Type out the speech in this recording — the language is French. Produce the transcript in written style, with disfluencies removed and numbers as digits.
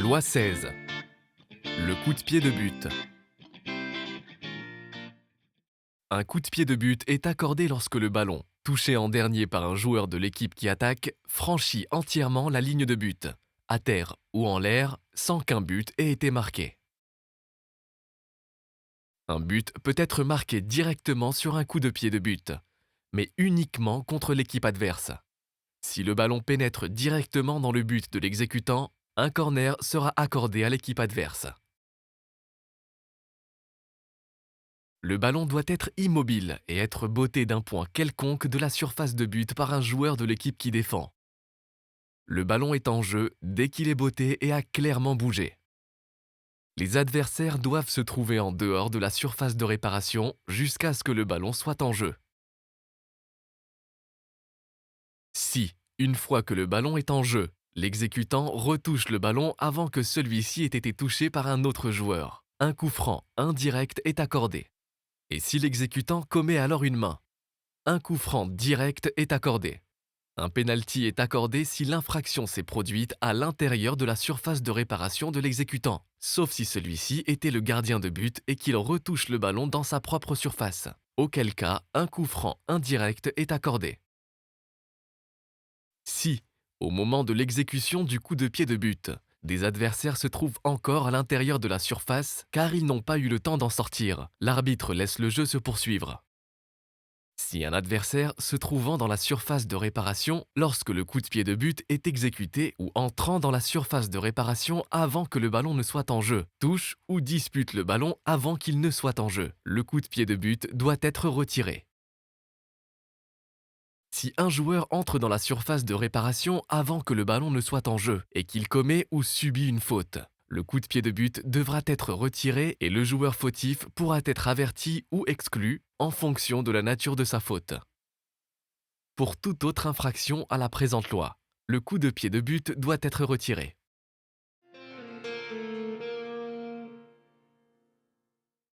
Loi 16. Le coup de pied de but. Un coup de pied de but est accordé lorsque le ballon, touché en dernier par un joueur de l'équipe qui attaque, franchit entièrement la ligne de but, à terre ou en l'air, sans qu'un but ait été marqué. Un but peut être marqué directement sur un coup de pied de but, mais uniquement contre l'équipe adverse. Si le ballon pénètre directement dans le but de l'exécutant, un corner sera accordé à l'équipe adverse. Le ballon doit être immobile et être botté d'un point quelconque de la surface de but par un joueur de l'équipe qui défend. Le ballon est en jeu dès qu'il est botté et a clairement bougé. Les adversaires doivent se trouver en dehors de la surface de réparation jusqu'à ce que le ballon soit en jeu. Si, une fois que le ballon est en jeu, l'exécutant retouche le ballon avant que celui-ci ait été touché par un autre joueur, un coup franc indirect est accordé. Et si l'exécutant commet alors une main, un coup franc direct est accordé. Un pénalty est accordé si l'infraction s'est produite à l'intérieur de la surface de réparation de l'exécutant, sauf si celui-ci était le gardien de but et qu'il retouche le ballon dans sa propre surface, auquel cas un coup franc indirect est accordé. Si, au moment de l'exécution du coup de pied de but, des adversaires se trouvent encore à l'intérieur de la surface car ils n'ont pas eu le temps d'en sortir, l'arbitre laisse le jeu se poursuivre. Si un adversaire se trouvant dans la surface de réparation lorsque le coup de pied de but est exécuté ou entrant dans la surface de réparation avant que le ballon ne soit en jeu, touche ou dispute le ballon avant qu'il ne soit en jeu, le coup de pied de but doit être retiré. Si un joueur entre dans la surface de réparation avant que le ballon ne soit en jeu et qu'il commet ou subit une faute, le coup de pied de but devra être retiré et le joueur fautif pourra être averti ou exclu en fonction de la nature de sa faute. Pour toute autre infraction à la présente loi, le coup de pied de but doit être retiré.